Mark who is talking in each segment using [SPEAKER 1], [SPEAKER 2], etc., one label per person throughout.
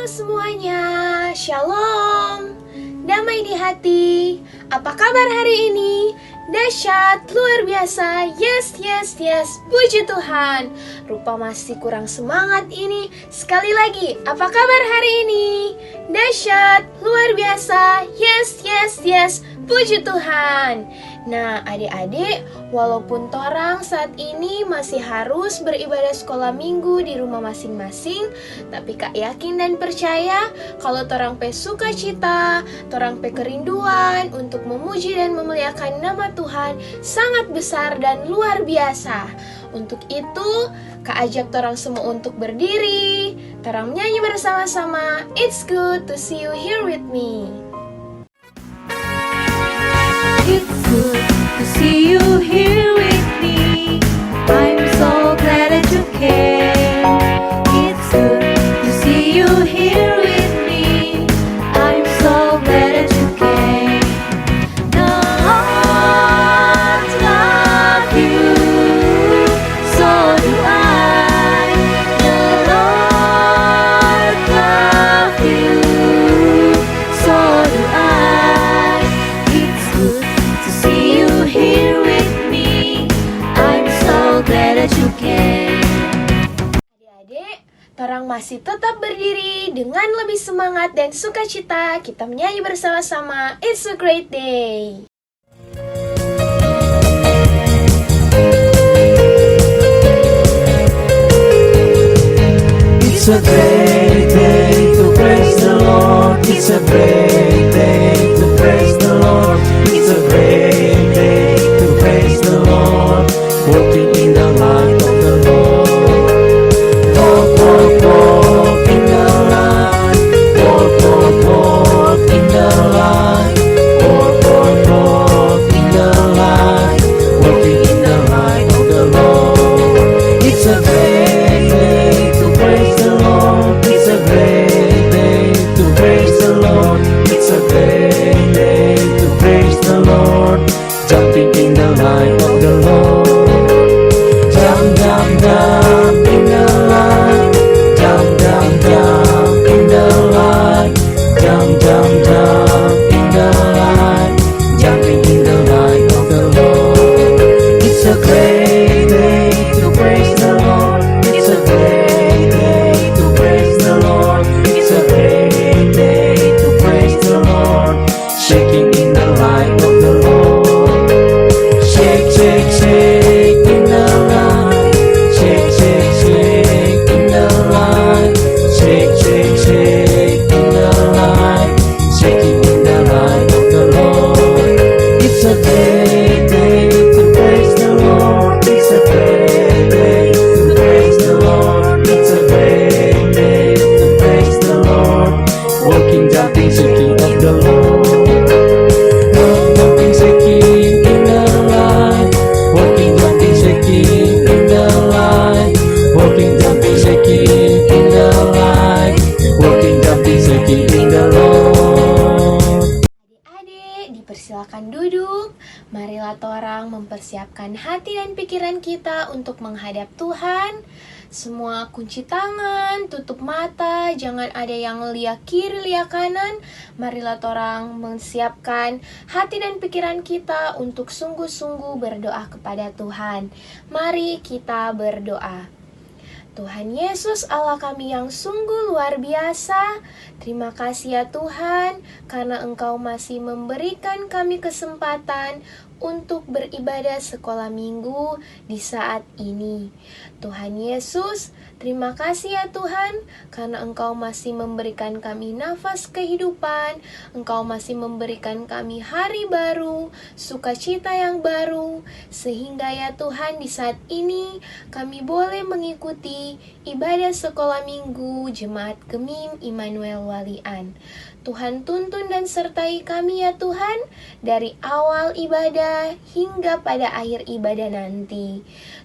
[SPEAKER 1] semuanya, Shalom, damai di hati. Apa kabar hari ini? Dahsyat, luar biasa, yes, yes, yes, puji Tuhan. Rupa masih kurang semangat ini. Sekali lagi, apa kabar hari ini? Dahsyat, luar biasa, yes, yes, yes, puji Tuhan. Nah, adik-adik, walaupun torang saat ini masih harus beribadah sekolah minggu di rumah masing-masing, tapi Kak yakin dan percaya kalau torang pe sukacita, torang pe kerinduan untuk memuji dan memuliakan nama Tuhan sangat besar dan luar biasa. Untuk itu, Kak ajak torang semua untuk berdiri, torang menyanyi bersama-sama. It's good to see you here with me.
[SPEAKER 2] It's good to see you here with me. I'm so glad that you came. It's good to see you here with me. I'm so glad that you came. The Lord loves you, so do I. The Lord loves you, so do I. It's good to see you here with me. I'm so glad that you came.
[SPEAKER 1] Adik-adik, torang masih tetap berdiri dengan lebih semangat dan sukacita. Kita menyanyi bersama-sama. It's a great day.
[SPEAKER 3] It's a great day to praise the Lord. It's a great day to praise the Lord. It's a great day to praise the Lord. Walking in the light of the Lord. Walk, walk, walk in the light. Walk, walk, walk in the light. Walk, walk, walk in the light. Walking in the light of the Lord. It's a great day to praise the Lord. It's a great day to praise the Lord. It's a great day to praise the Lord. Jumping in the light of the Lord. Jump, jump, jump in the light. Jump, jump, jump in the light. Jump, jump, jump in the light. Jumping in the light of the Lord. It's a great day to praise the Lord. It's a great day to praise the Lord. It's a great day to praise the Lord. Shaking in the light of the Lord. Shake, shake, shake in the light. Shake, shake, shake in the light. Shake, shake, shake in the light. Shaking in the light of the Lord. It's a great day to praise the Lord. It's a great day to praise the Lord. It's a great day to praise the Lord. Walking, jumping, shaking of the Lord. Walking, shaking in the light. Walking, jumping, shaking in the light. Walking, jumping, shaking in the light. Walking, jumping, shaking in the Lord.
[SPEAKER 1] Adik-adik, dipersilakan duduk. Marilah torang mempersiapkan hati dan pikiran kita untuk menghadap Tuhan. Semua kunci tangan, tutup mata, jangan ada yang liak kiri, liak kanan. Marilah torang menyiapkan hati dan pikiran kita untuk sungguh-sungguh berdoa kepada Tuhan. Mari kita berdoa. Tuhan Yesus Allah kami yang sungguh luar biasa, terima kasih ya Tuhan, karena Engkau masih memberikan kami kesempatan untuk beribadah sekolah minggu di saat ini. Tuhan Yesus, terima kasih ya Tuhan, karena Engkau masih memberikan kami nafas kehidupan, Engkau masih memberikan kami hari baru, sukacita yang baru, sehingga ya Tuhan di saat ini kami boleh mengikuti ibadah sekolah minggu Jemaat Gemim Immanuel Walian. Tuhan tuntun dan sertai kami ya Tuhan, dari awal ibadah hingga pada akhir ibadah nanti.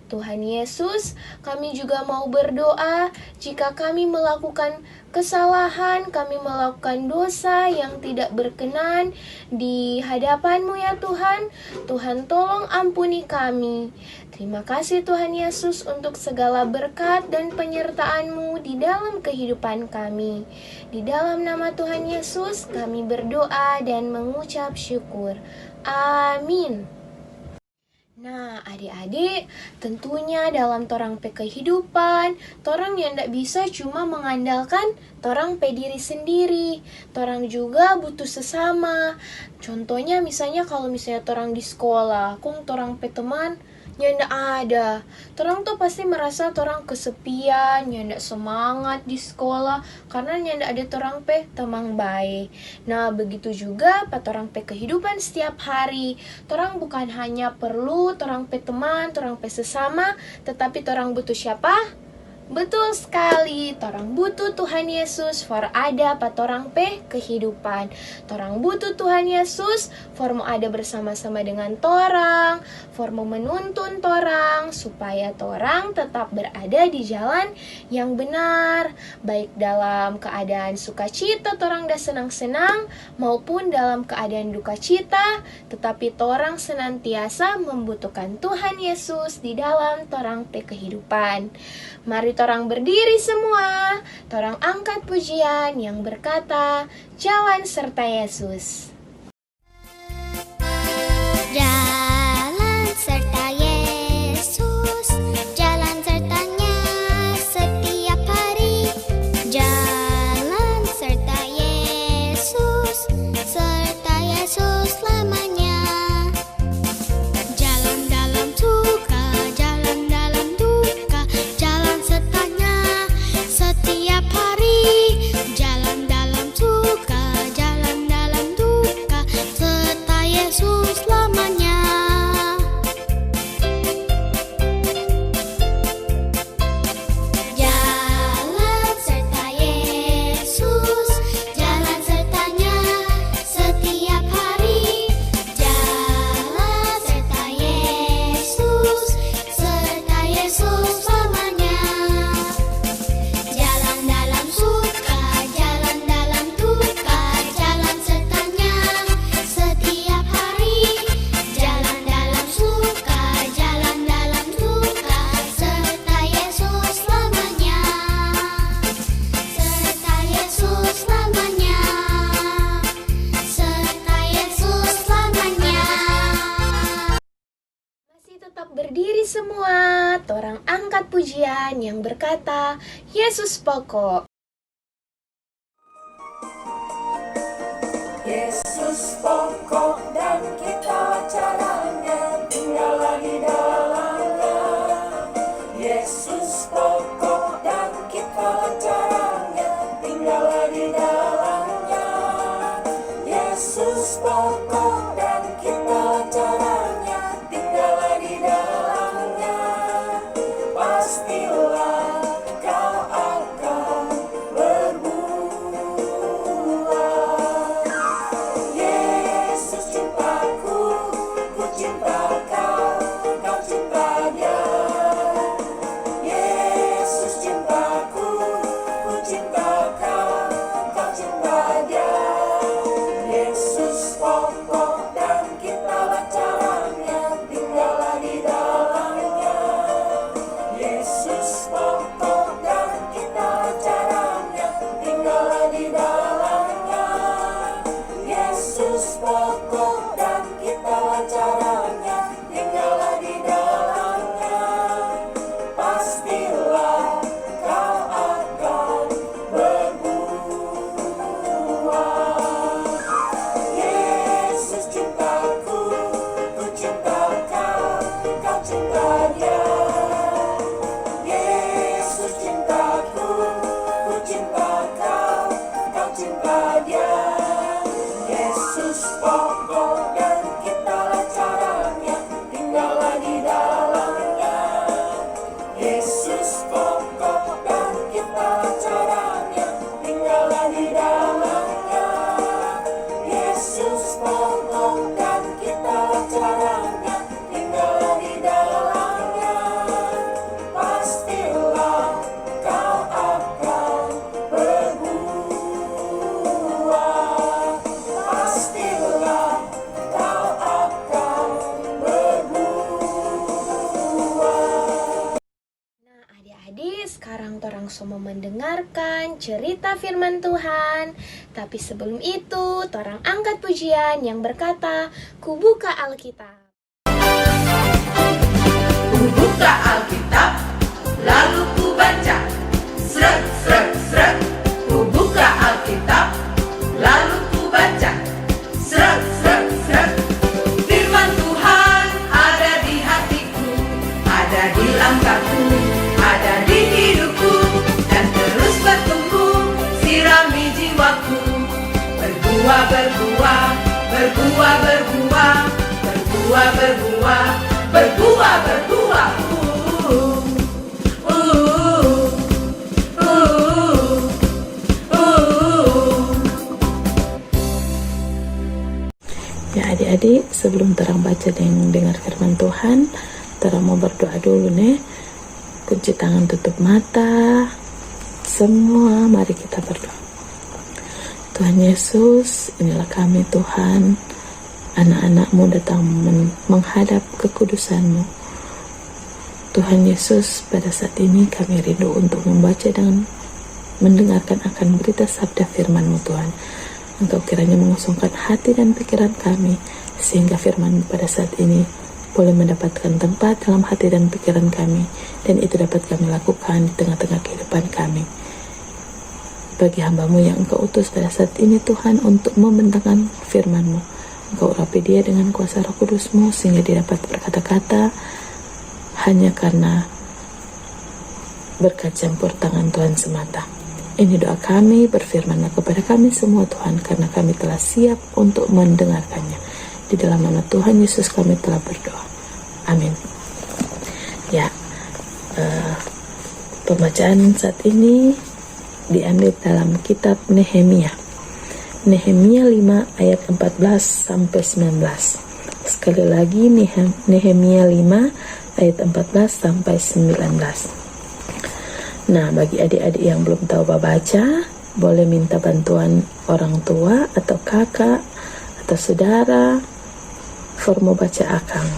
[SPEAKER 1] Tuhan Yesus, kami juga mau berdoa jika kami melakukan kesalahan, kami melakukan dosa yang tidak berkenan di hadapan-Mu ya Tuhan. Tuhan tolong ampuni kami. Terima kasih Tuhan Yesus untuk segala berkat dan penyertaan-Mu di dalam kehidupan kami. Di dalam nama Tuhan Yesus kami berdoa dan mengucap syukur. Amin. Nah, adik-adik, tentunya dalam torang pe kehidupan, torang yang ndak bisa cuma mengandalkan torang pe diri sendiri. Torang juga butuh sesama. Contohnya misalnya kalau misalnya torang di sekolah, kung torang pe teman yang ndak ada. Torang tuh pasti merasa torang kesepian, yang ndak semangat di sekolah karena yang ndak ada torang pe teman baik. Nah, begitu juga pa torang pe kehidupan setiap hari. Torang bukan hanya perlu torang pe teman, torang pe sesama, tetapi torang butuh siapa? Betul sekali, torang butuh Tuhan Yesus for ada pa torang pe kehidupan. Torang butuh Tuhan Yesus for mau ada bersama-sama dengan torang, for mau menuntun torang supaya torang tetap berada di jalan yang benar, baik dalam keadaan sukacita torang dah senang-senang maupun dalam keadaan duka cita, tetapi torang senantiasa membutuhkan Tuhan Yesus di dalam torang pe kehidupan. Mari torang berdiri semua, torang angkat pujian yang berkata, jalan serta Yesus.
[SPEAKER 4] Jalan serta Yesus, jalan sertanya setiap hari. Jalan serta Yesus selamanya. Jalan dalam suka, jalan dalam duka, jalan sertanya setiap hari. Jalan dalam suka, jalan dalam duka, serta Yesus selamanya. Jalan serta Yesus, jalan sertanya setiap hari. Jalan serta Yesus selamanya. Jalan dalam suka, jalan dalam duka, jalan sertanya setiap hari. Jalan dalam suka, jalan dalam duka, serta Yesus selamanya. Serta Yesus selamanya. Serta Yesus selamanya.
[SPEAKER 1] Masih tetap berdiri semua, torang angkat pujian yang berkata, Yesus pokok.
[SPEAKER 3] Yesus pokok dan kita caranya tinggallah di dalamnya. Yesus pokok dan kita caranya tinggallah di dalamnya. Yesus pokok dan kita caranya tinggallah di dalamnya. Pastilah kau akan berbuah. Yesus cintaku, ku cinta kau, kau cinta dia. Yesus cintaku, ku cinta kau, kau cinta dia. Yesus pokok dan kita caranya tinggallah di dalamnya. Yesus pokok dan kita caranya tinggallah di dalamnya. Yesus pokok dan kita caranya tinggallah di dalamnya. Pastilah kau akan berbuah. Yesus cintaku, ku cinta kau, kau cinta dia. Yesus cintaku, ku cinta kau, kau cinta dia. Yesus pokok dan kita caranya tinggallah di dalamnya. Yesus pokok dan kita caranya tinggallah di dalamnya. Yesus pokok dan kita caranya tinggallah di dalamnya.
[SPEAKER 1] Jadi sekarang torang semua mendengarkan cerita firman Tuhan. Tapi sebelum itu, torang angkat pujian yang berkata, "Ku buka Alkitab."
[SPEAKER 5] Ku buka Alkitab, lalu ku baca. Srek, srek, srek. Ku buka Alkitab, lalu ku baca. Srek, srek, srek. Firman Tuhan ada di hatiku, ada di langkahku, ada di hidupku, dan terus bertumbuh, sirami jiwaku. Berbuah, berbuah, berbuah, berbuah, berbuah, berbuah, berbuah, berbuah.
[SPEAKER 6] Ya adik-adik, sebelum terang baca dan dengar firman Tuhan, terang mau berdoa dulu nih. Kunci tangan, tutup mata. Semua mari kita berdoa. Tuhan Yesus, inilah kami Tuhan, anak-anak-Mu datang menghadap kekudusan-Mu. Tuhan Yesus, pada saat ini kami rindu untuk membaca dan mendengarkan akan berita sabda firman-Mu Tuhan. Engkau kiranya mengosongkan hati dan pikiran kami, sehingga firman pada saat ini boleh mendapatkan tempat dalam hati dan pikiran kami, dan itu dapat kami lakukan di tengah-tengah kehidupan kami. Bagi hamba-Mu yang Engkau utus pada saat ini Tuhan untuk membentangkan firman-Mu, Engkau urapi dia dengan kuasa Roh Kudus-Mu, sehingga dia dapat berkata-kata hanya karena berkat campur tangan Tuhan semata. Ini doa kami, berfirmanlah kepada kami semua Tuhan, karena kami telah siap untuk mendengarkannya. Di dalam nama Tuhan Yesus kami telah berdoa. Amin. Ya, pembacaan saat ini diambil dalam kitab Nehemia. Nehemia 5 ayat 14 sampai 19. Sekali lagi Nehemia 5 ayat 14 sampai 19. Nah, bagi adik-adik yang belum tahu baca, boleh minta bantuan orang tua atau kakak atau saudara formu baca akang.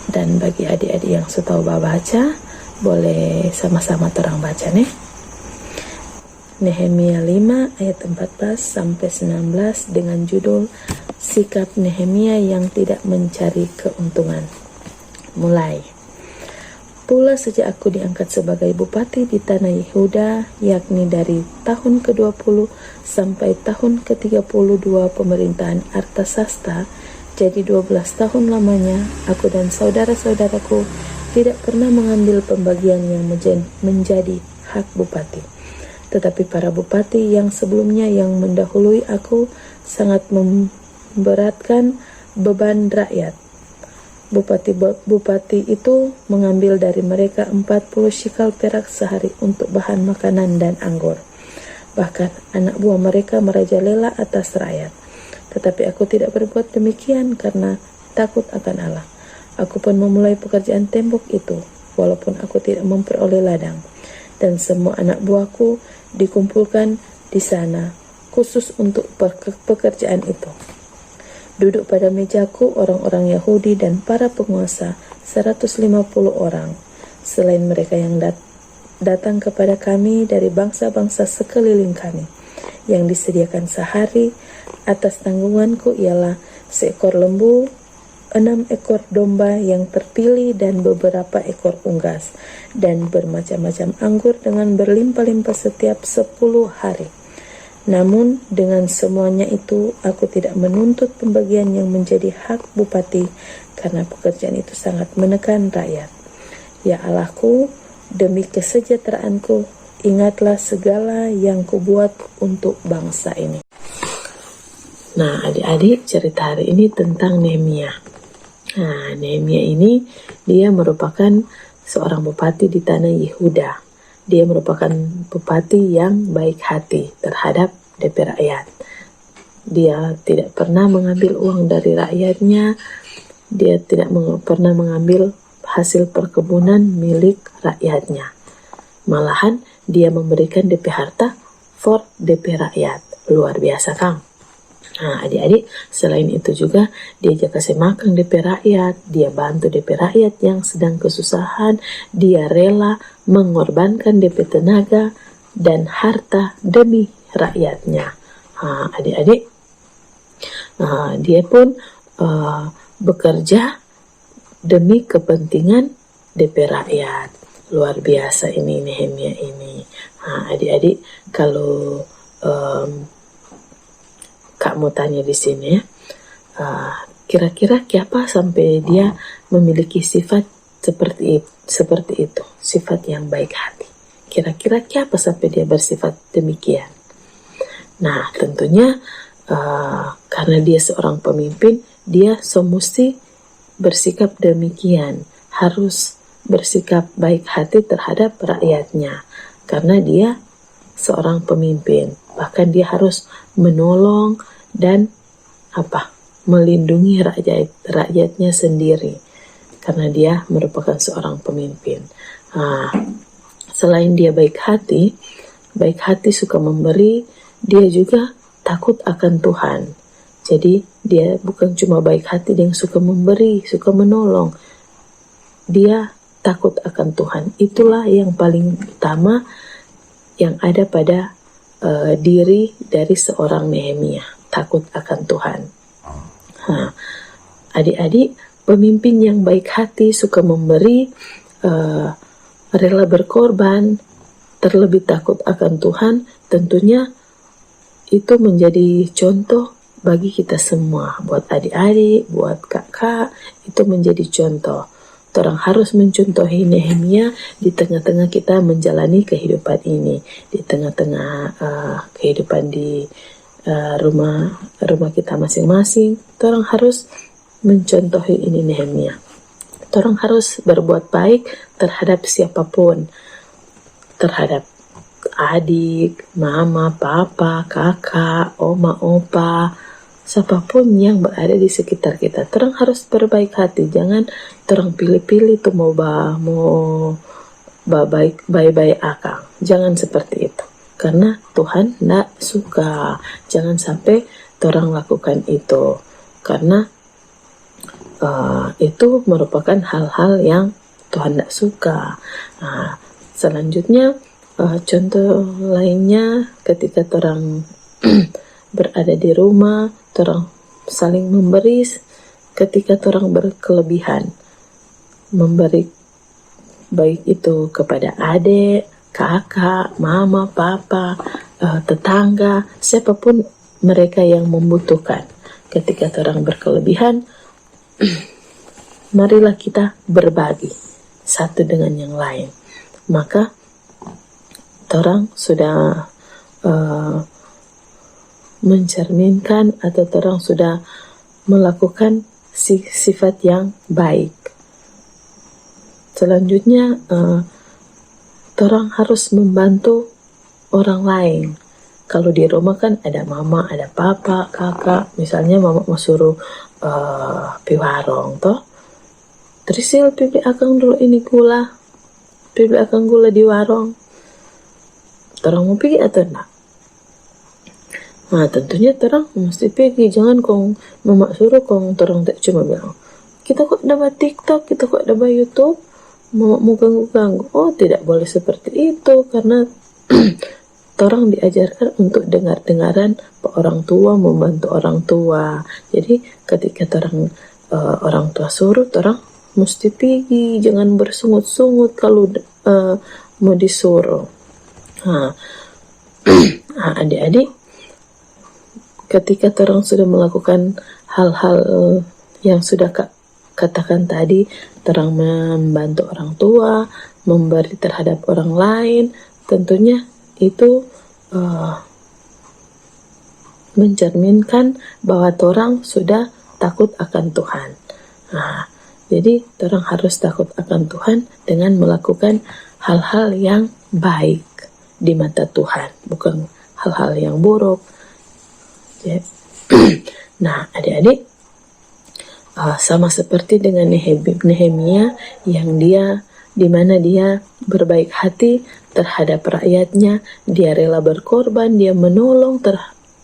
[SPEAKER 6] Dan bagi adik-adik yang sudah tahu baca, boleh sama-sama terang baca nih. Nehemia 5 ayat 14 sampai 19 dengan judul Sikap Nehemia yang tidak mencari keuntungan. Mulai. Pula sejak aku diangkat sebagai bupati di tanah Yehuda, yakni dari tahun ke-20 sampai tahun ke-32 pemerintahan Artasasta, jadi 12 tahun lamanya, aku dan saudara-saudaraku tidak pernah mengambil pembagian yang menjadi hak bupati. Tetapi para bupati yang sebelumnya yang mendahului aku sangat memberatkan beban rakyat. Bupati itu mengambil dari mereka 40 shikal perak sehari untuk bahan makanan dan anggur. Bahkan anak buah mereka merajalela atas rakyat. Tetapi aku tidak berbuat demikian karena takut akan Allah. Aku pun memulai pekerjaan tembok itu, walaupun aku tidak memperoleh ladang. Dan semua anak buahku dikumpulkan di sana, khusus untuk pekerjaan itu. Duduk pada mejaku orang-orang Yahudi dan para penguasa 150 orang. Selain mereka yang datang kepada kami dari bangsa-bangsa sekeliling kami. Yang disediakan sehari atas tanggunganku ialah seekor lembu, 6 ekor domba yang terpilih dan beberapa ekor unggas, dan bermacam-macam anggur dengan berlimpah-limpah setiap 10 hari. Namun dengan semuanya itu aku tidak menuntut pembagian yang menjadi hak bupati karena pekerjaan itu sangat menekan rakyat. Ya Allahku, demi kesejahteraanku, ingatlah segala yang kubuat untuk bangsa ini. Nah adik-adik, cerita hari ini tentang Nehemia. Nah Nehemia ini dia merupakan seorang bupati di tanah Yehuda. Dia merupakan bupati yang baik hati terhadap DP rakyat. Dia tidak pernah mengambil uang dari rakyatnya. Dia tidak pernah mengambil hasil perkebunan milik rakyatnya. Malahan dia memberikan DP harta for DP rakyat. Luar biasa, Kang. Nah, adik-adik, selain itu juga dia juga kasih makan DP rakyat, dia bantu DP rakyat yang sedang kesusahan, dia rela mengorbankan DP tenaga dan harta demi rakyatnya. Nah, adik-adik, dia pun bekerja demi kepentingan DP rakyat. Luar biasa ini Nehemia ini. Nah, adik-adik, kalau Kak mau tanya di sini ya, kira-kira siapa sampai dia memiliki sifat seperti itu, sifat yang baik hati. Kira-kira siapa sampai dia bersifat demikian? Nah, tentunya karena dia seorang pemimpin, dia semesti bersikap demikian, harus bersikap baik hati terhadap rakyatnya, karena dia seorang pemimpin. Bahkan dia harus menolong dan melindungi rakyatnya sendiri, karena dia merupakan seorang pemimpin. Selain dia baik hati suka memberi, dia juga takut akan Tuhan. Jadi dia bukan cuma baik hati yang suka memberi, suka menolong, dia takut akan Tuhan. Itulah yang paling utama yang ada pada diri dari seorang Nehemia, takut akan Tuhan. Adik-adik, pemimpin yang baik hati, suka memberi, rela berkorban, terlebih takut akan Tuhan, tentunya itu menjadi contoh bagi kita semua. Buat adik-adik, buat kakak, itu menjadi contoh. Orang harus mencontohi Nehemia di tengah-tengah kita menjalani kehidupan ini, di tengah-tengah kehidupan di rumah kita masing-masing. Orang harus mencontohi ini Nehemia. Orang harus berbuat baik terhadap siapapun, terhadap adik, mama, papa, kakak, oma, opa, siapapun yang berada di sekitar kita. Terang harus berbaik hati, jangan terang pilih-pilih tuh mau baik akang. Jangan seperti itu, karena Tuhan tidak suka. Jangan sampai terang lakukan itu, karena itu merupakan hal-hal yang Tuhan tidak suka. Selanjutnya, contoh lainnya ketika terang berada di rumah, orang saling memberi. Ketika orang berkelebihan, memberi baik itu kepada adik, kakak, mama, papa, tetangga, siapapun mereka yang membutuhkan. Ketika orang berkelebihan, marilah kita berbagi satu dengan yang lain. Maka orang sudah mencerminkan atau orang sudah melakukan sifat yang baik. Selanjutnya, orang harus membantu orang lain. Kalau di rumah kan ada mama, ada papa, kakak. Misalnya mama mau suruh pi warung toh, Trisil pipi akang dulu ini gula, pipi akang gula di warung. Orang mau pergi atau enggak? Nah, tentunya terang mesti pergi. Jangan kong mama suruh kong terang tak cuma bilang, kita kok dapat TikTok, kita kok dapat YouTube, mama mau ganggu-ganggu. Oh, tidak boleh seperti itu, karena orang diajarkan untuk dengar-dengaran orang tua, membantu orang tua. Jadi ketika orang tua suruh, orang mesti pergi. Jangan bersungut-sungut kalau mau disuruh. Adik-adik, ketika orang sudah melakukan hal-hal yang sudah katakan tadi, orang membantu orang tua, memberi terhadap orang lain, tentunya itu mencerminkan bahwa orang sudah takut akan Tuhan. Jadi orang harus takut akan Tuhan dengan melakukan hal-hal yang baik di mata Tuhan, bukan hal-hal yang buruk. Nah, adik-adik, sama seperti dengan Nehemia yang di mana dia berbaik hati terhadap rakyatnya, dia rela berkorban, dia menolong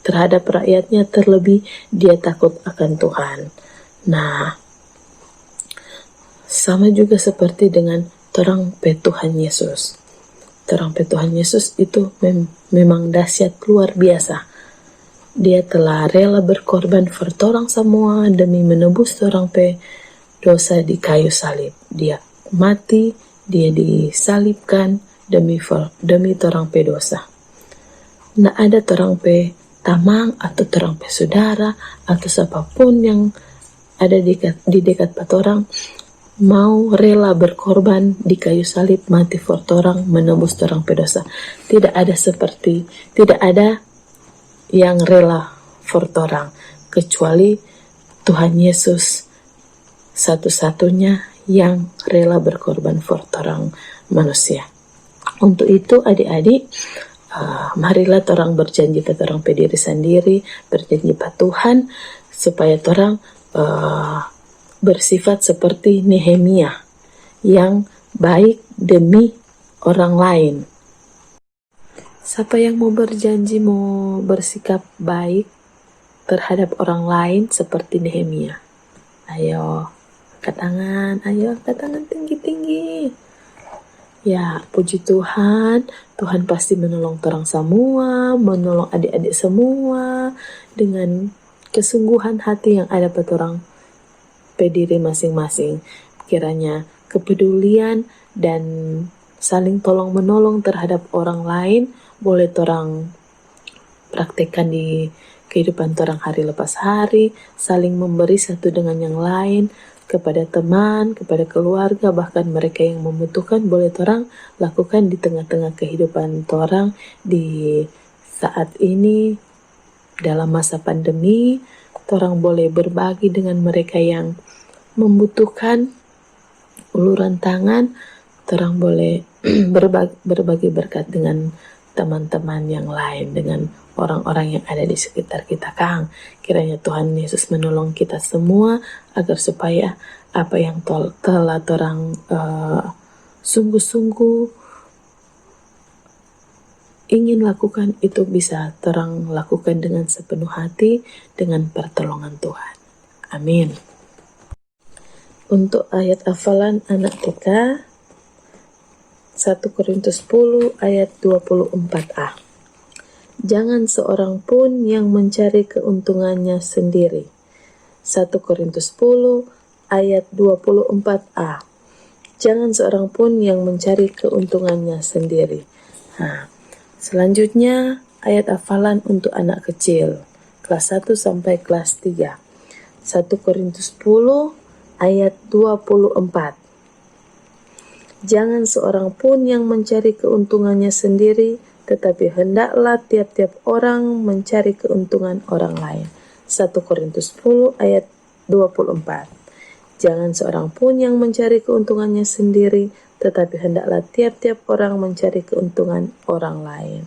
[SPEAKER 6] terhadap rakyatnya, terlebih dia takut akan Tuhan. Nah, sama juga seperti dengan torang pe Tuhan Yesus. Torang pe Tuhan Yesus itu memang dahsyat luar biasa. Dia telah rela berkorban for torang semua demi menebus torang pe dosa di kayu salib. Dia mati, dia disalibkan demi torang pe dosa. Nah, ada torang pe tamang atau torang pe saudara atau siapapun yang ada di dekat patorang mau rela berkorban di kayu salib mati for torang menebus torang pe dosa. Tidak ada yang rela for torang kecuali Tuhan Yesus satu-satunya yang rela berkorban for torang manusia. Untuk itu adik-adik, marilah torang berjanji ke torang pe diri sendiri, berjanji pada Tuhan supaya torang bersifat seperti Nehemia yang baik demi orang lain. Siapa yang mau berjanji mau bersikap baik terhadap orang lain seperti Nehemia? Ayo, angkat tangan tinggi-tinggi. Ya, puji Tuhan, Tuhan pasti menolong torang semua, menolong adik-adik semua dengan kesungguhan hati yang ada pada orang pe diri masing-masing. Kiranya kepedulian dan saling tolong-menolong terhadap orang lain boleh torang praktekkan di kehidupan torang hari lepas hari, saling memberi satu dengan yang lain, kepada teman, kepada keluarga, bahkan mereka yang membutuhkan boleh torang lakukan di tengah-tengah kehidupan torang di saat ini dalam masa pandemi. Torang boleh berbagi dengan mereka yang membutuhkan uluran tangan. Torang boleh berbagi berkat dengan teman-teman yang lain, dengan orang-orang yang ada di sekitar kita, Kang. Kiranya Tuhan Yesus menolong kita semua agar supaya apa yang telah torang sungguh-sungguh ingin lakukan itu bisa torang lakukan dengan sepenuh hati dengan pertolongan Tuhan. Amin. Untuk ayat hafalan anak TK 1 Korintus 10 ayat 24a. Jangan seorang pun yang mencari keuntungannya sendiri. 1 Korintus 10 ayat 24a. Jangan seorang pun yang mencari keuntungannya sendiri. Nah, selanjutnya ayat hafalan untuk anak kecil kelas 1 sampai kelas 3. 1 Korintus 10 ayat 24. Jangan seorang pun yang mencari keuntungannya sendiri, tetapi hendaklah tiap-tiap orang mencari keuntungan orang lain. 1 Korintus 10 ayat 24. Jangan seorang pun yang mencari keuntungannya sendiri, tetapi hendaklah tiap-tiap orang mencari keuntungan orang lain.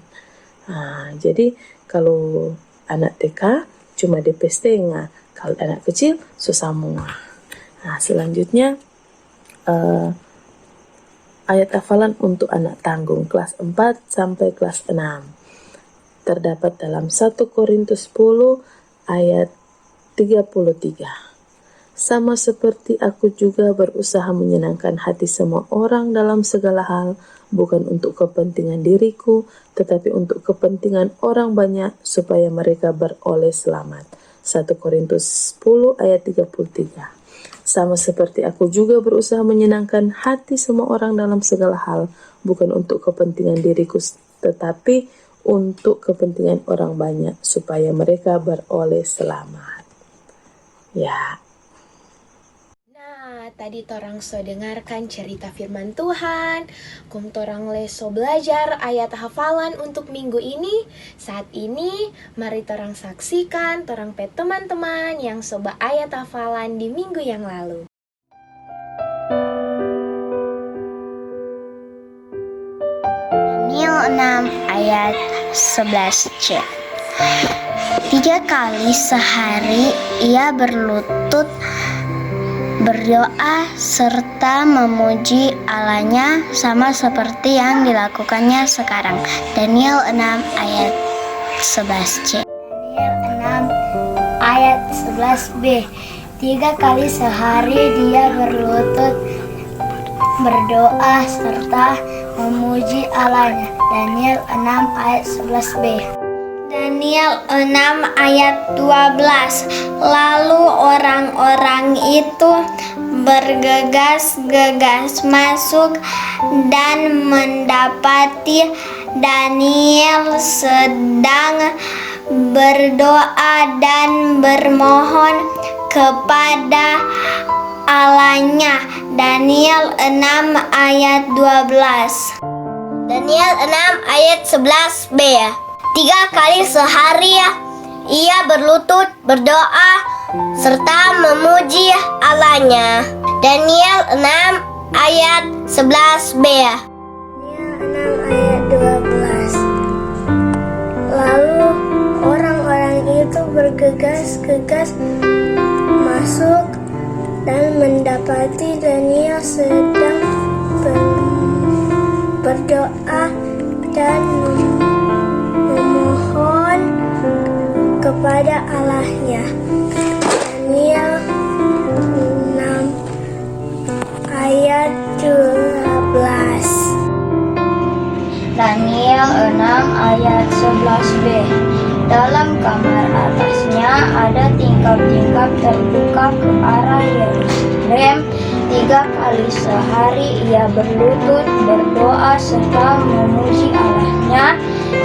[SPEAKER 6] Nah, jadi kalau anak TK cuma DP setengah, kalau anak kecil susah semua. Nah, selanjutnya ayat hafalan untuk anak tanggung kelas 4 sampai kelas 6. Terdapat dalam 1 Korintus 10 ayat 33. Sama seperti aku juga berusaha menyenangkan hati semua orang dalam segala hal, bukan untuk kepentingan diriku, tetapi untuk kepentingan orang banyak supaya mereka beroleh selamat. 1 Korintus 10 ayat 33. Sama seperti aku juga berusaha menyenangkan hati semua orang dalam segala hal, bukan untuk kepentingan diriku, tetapi untuk kepentingan orang banyak, supaya mereka beroleh selamat. Ya.
[SPEAKER 1] Nah, tadi torang so dengarkan cerita firman Tuhan, kum torang leso belajar ayat hafalan untuk minggu ini. Saat ini, mari torang saksikan torang pe teman-teman yang soba ayat hafalan di minggu yang lalu.
[SPEAKER 4] Daniel 6 ayat 11c. 3 kali sehari ia berlutut berdoa serta memuji Allahnya sama seperti yang dilakukannya sekarang. Daniel 6 ayat 11c. 11b. 3 kali sehari dia berlutut berdoa serta memuji Allahnya. Daniel 6 ayat 11b. Daniel 6 ayat 12. Lalu orang-orang itu bergegas-gegas masuk dan mendapati Daniel sedang berdoa dan bermohon kepada Allahnya. Daniel 6 ayat 12. Daniel 6 ayat 11b. 3 kali sehari ia berlutut berdoa serta memuji Allahnya. Daniel 6 ayat 11b. Daniel 6 ayat 12. Lalu orang-orang itu bergegas-gegas masuk dan mendapati Daniel sedang berdoa dan memohon kepada Allahnya. Daniel 6 ayat 12. Daniel 6 ayat 11b. Dalam kamar atasnya ada tingkap-tingkap terbuka ke arah Yerusalem. 3 kali sehari ia berlutut berdoa serta memuji Allahnya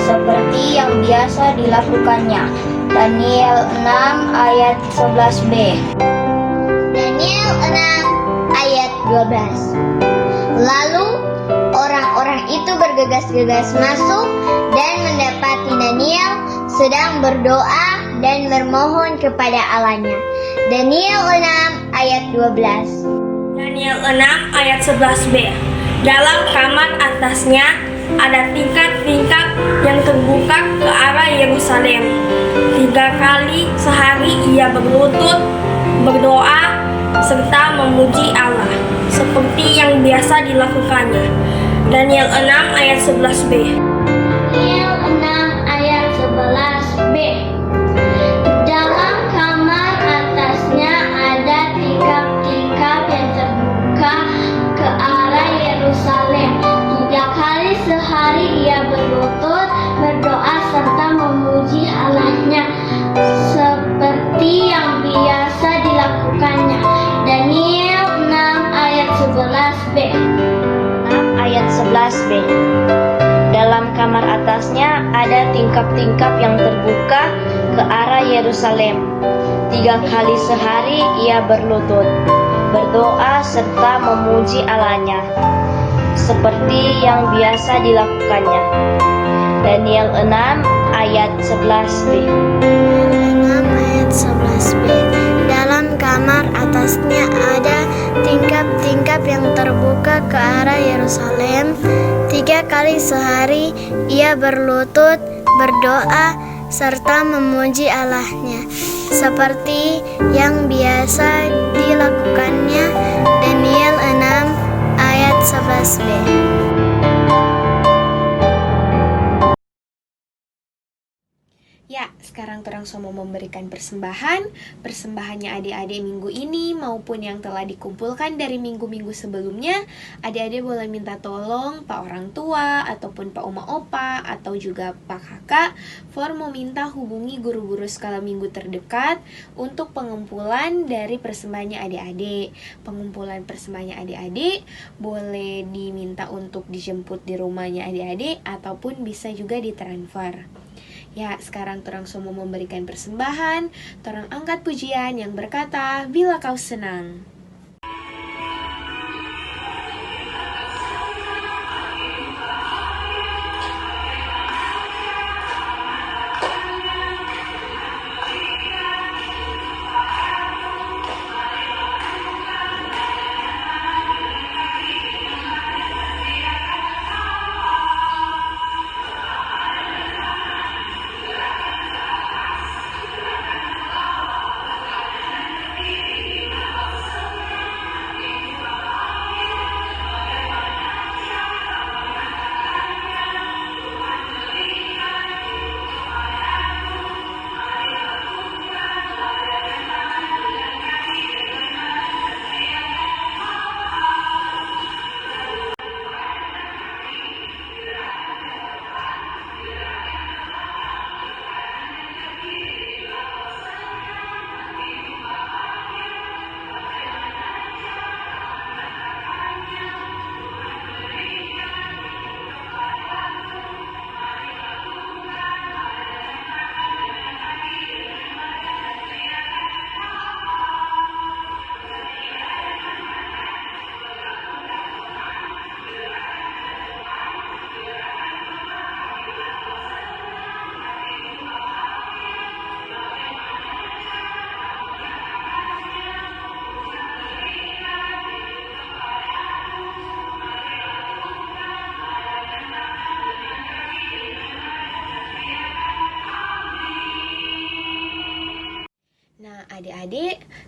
[SPEAKER 4] seperti yang biasa dilakukannya. Daniel 6 ayat 11b. Daniel 6 ayat 12. Lalu orang-orang itu bergegas-gegas masuk dan mendapati Daniel sedang berdoa dan bermohon kepada Allahnya. Daniel 6 ayat 12.
[SPEAKER 7] Daniel 6 ayat 11b. Dalam kamar atasnya ada tingkap-tingkap yang terbuka ke arah Yerusalem. 3 kali sehari ia berlutut berdoa serta memuji Allah seperti yang biasa dilakukannya. Daniel 6 ayat 11b.
[SPEAKER 4] Daniel 6 ayat 11b. Dalam kamar atasnya ada tingkap-tingkap yang terbuka ke arah Yerusalem. 3 kali sehari ia berlutut berdoa serta memuji Allahnya seperti yang biasa dilakukannya. Daniel 6 ayat 11b. 6 ayat 11b. Dalam kamar atasnya ada tingkap-tingkap yang terbuka ke arah Yerusalem. 3 kali sehari ia berlutut berdoa serta memuji Allahnya seperti yang biasa dilakukannya. Daniel 6 ayat 11b. 6 ayat 11b. Dalam kamar atasnya ada tingkap-tingkap yang terbuka ke arah Yerusalem. 3 kali sehari ia berlutut berdoa serta memuji Allahnya seperti yang biasa dilakukannya. Daniel 6 ayat 11b.
[SPEAKER 1] Ya, sekarang terang mau memberikan persembahan. Persembahannya adik-adik minggu ini maupun yang telah dikumpulkan dari minggu-minggu sebelumnya. Adik-adik boleh minta tolong Pak Orang Tua ataupun Pak Oma Opa atau juga Pak Kakak mau minta hubungi guru-guru skala minggu terdekat untuk pengumpulan dari persembahannya adik-adik. Pengumpulan persembahannya adik-adik boleh diminta untuk dijemput di rumahnya adik-adik ataupun bisa juga ditransfer. Ya, sekarang torang semua memberikan persembahan. Torang angkat pujian yang berkata, bila kau senang.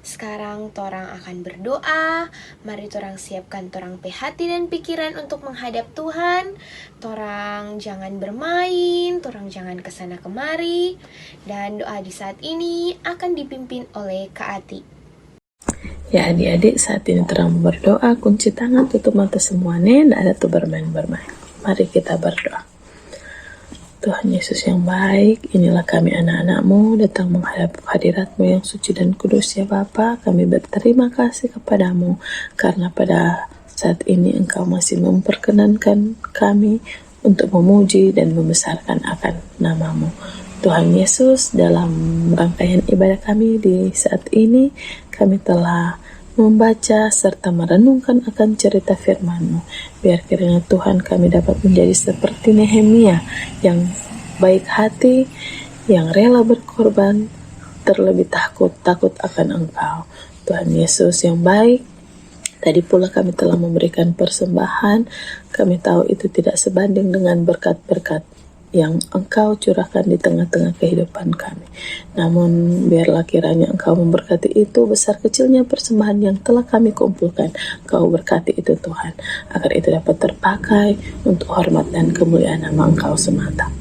[SPEAKER 1] Sekarang torang akan berdoa. Mari torang siapkan torang pe hati dan pikiran untuk menghadap Tuhan. Torang jangan bermain, torang jangan kesana kemari. Dan doa di saat ini akan dipimpin oleh Kak Ati.
[SPEAKER 6] Ya adik-adik, saat ini terang berdoa, kunci tangan, tutup mata semuanya, tidak ada tuh bermain-bermain. Mari kita berdoa. Tuhan Yesus yang baik, inilah kami anak-anak-Mu datang menghadap hadirat-Mu yang suci dan kudus ya Bapa. Kami berterima kasih kepadamu karena pada saat ini Engkau masih memperkenankan kami untuk memuji dan membesarkan akan nama-Mu. Tuhan Yesus, dalam rangkaian ibadah kami di saat ini, kami telah membaca serta merenungkan akan cerita firman-Mu. Biar kiranya Tuhan kami dapat menjadi seperti Nehemia yang baik hati, yang rela berkorban, terlebih takut akan Engkau. Tuhan Yesus yang baik, tadi pula kami telah memberikan persembahan. Kami tahu itu tidak sebanding dengan berkat-berkat yang Engkau curahkan di tengah-tengah kehidupan kami. Namun biarlah kiranya Engkau memberkati itu, besar kecilnya persembahan yang telah kami kumpulkan. Engkau berkati itu Tuhan, agar itu dapat terpakai untuk hormat dan kemuliaan nama Engkau semata.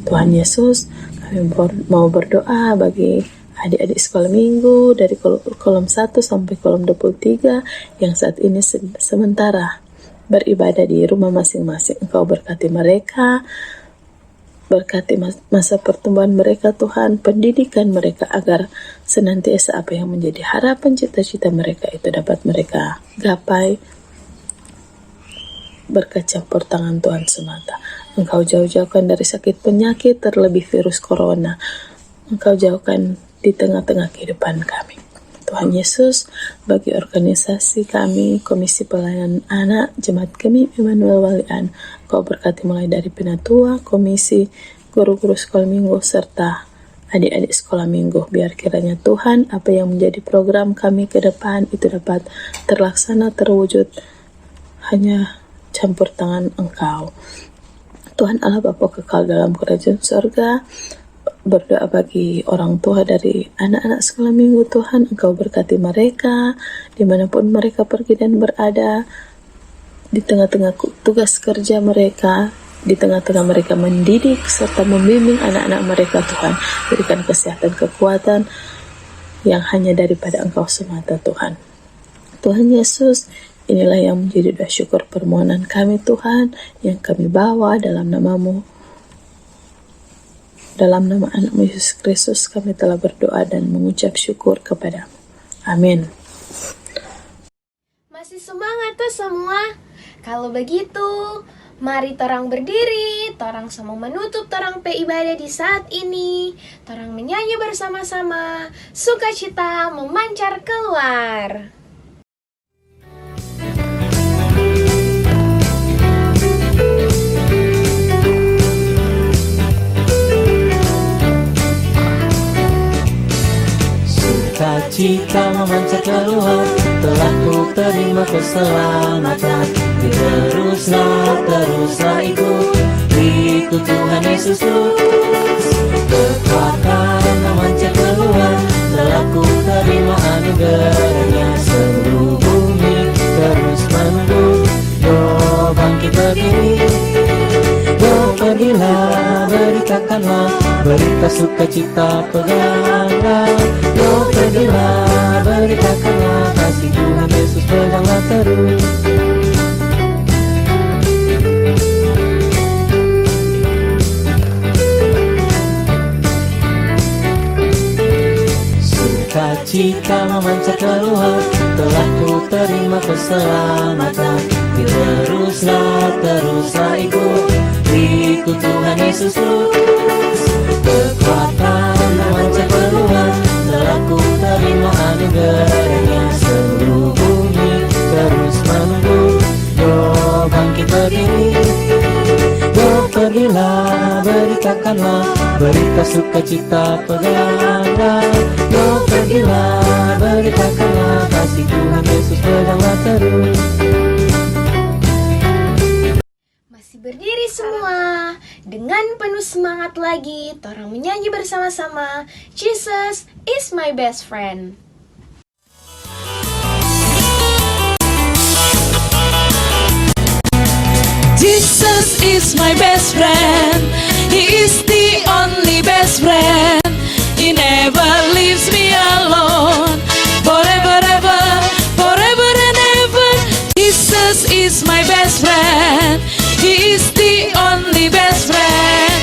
[SPEAKER 6] Tuhan Yesus, kami mau berdoa bagi adik-adik sekolah minggu dari kolom 1 sampai kolom 23 yang saat ini sementara beribadah di rumah masing-masing. Engkau berkati mereka, berkati masa pertumbuhan mereka Tuhan, pendidikan mereka, agar senantiasa apa yang menjadi harapan cita-cita mereka itu dapat mereka gapai berkat campur tangan Tuhan semata. Engkau jauh-jauhkan dari sakit penyakit, terlebih virus corona. Engkau jauhkan di tengah-tengah kehidupan kami. Tuhan Yesus, bagi organisasi kami, Komisi Pelayanan Anak, Jemaat Kami Immanuel Walian, Kau berkati mulai dari penatua, komisi, guru-guru sekolah minggu, serta adik-adik sekolah minggu. Biar kiranya Tuhan, apa yang menjadi program kami ke depan itu dapat terlaksana, terwujud, hanya campur tangan Engkau. Tuhan Allah Bapa kekal dalam kerajaan surga, berdoa bagi orang tua dari anak-anak sekolah minggu Tuhan, Engkau berkati mereka dimanapun mereka pergi dan berada, di tengah-tengah tugas kerja mereka, di tengah-tengah mereka mendidik serta membimbing anak-anak mereka Tuhan. Berikan kesehatan, kekuatan yang hanya daripada Engkau semata Tuhan. Tuhan Yesus, inilah yang menjadi doa syukur permohonan kami Tuhan, yang kami bawa dalam nama-Mu. Dalam nama anak-Mu Yesus Kristus kami telah berdoa dan mengucap syukur kepada-Mu. Amin.
[SPEAKER 1] Masih semangat tuh semua? Kalau begitu, mari torang berdiri, torang sama menutup torang pe ibadah di saat ini. Torang menyanyi bersama-sama, sukacita memancar keluar.
[SPEAKER 3] Sukacita memancar keluar, telah ku terima keselamatan. Teruslah ikut Tuhan Yesus. Kekuatan memancar keluar, telah ku terima anugerahnya. Seluruh bumi terus menunggu, yo bangkit berdiri. Yo pergilah, beritakanlah berita sukacita, peganglah. Yo pergilah, beritakanlah kasih Tuhan Yesus, peganglah terus. Sukacita memancar keluar, telah ku terima keselamatan. Teruslah ikut Tuhan Yesus. Kekuatan memancar keluar, telah ku terima anugerahnya. Seluruh bumi terus menunggu, yo bangkit berdiri. Yo pergilah, beritakanlah berita sukacita, peganglah. Yo pergilah, beritakanlah kasih Tuhan Yesus, peganglah terus.
[SPEAKER 1] Masih berdiri semua, dengan penuh semangat lagi, torang menyanyi bersama-sama, Jesus is my best friend.
[SPEAKER 2] Jesus is my best friend. He is the only best friend. He never leaves me alone. Forever, ever, forever and ever. Jesus is my best friend. He is the only best friend.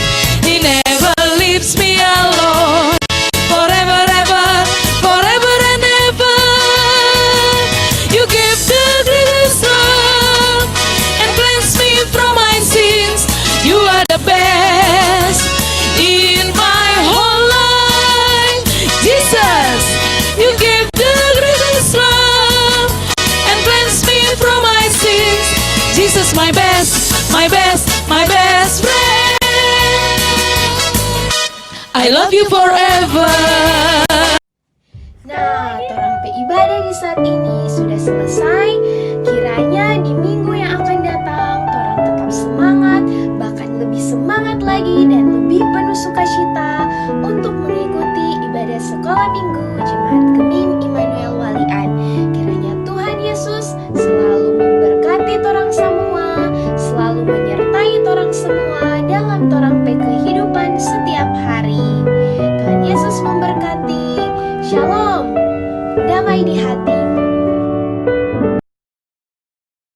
[SPEAKER 2] He never leaves me alone. Forever, ever, forever and ever. You give the greatest love and cleanse me from my sins. You are the best in my whole life. Jesus, you give the greatest love and cleanse me from my sins. Jesus, my best, my best, my best friend. I love you forever.
[SPEAKER 1] Nah, torang pe ibadah di saat ini sudah selesai. Kiranya di minggu yang akan datang, torang tetap semangat, bahkan lebih semangat lagi dan lebih penuh sukacita untuk mengikuti ibadah sekolah minggu Jemaat Gemim Immanuel Walian. Kiranya Tuhan Yesus selalu memberkati torang semua, selalu menyertai torang semua dalam torang pe kehidupan setiap hari. Tuhan Yesus memberkati. Shalom, damai di hati.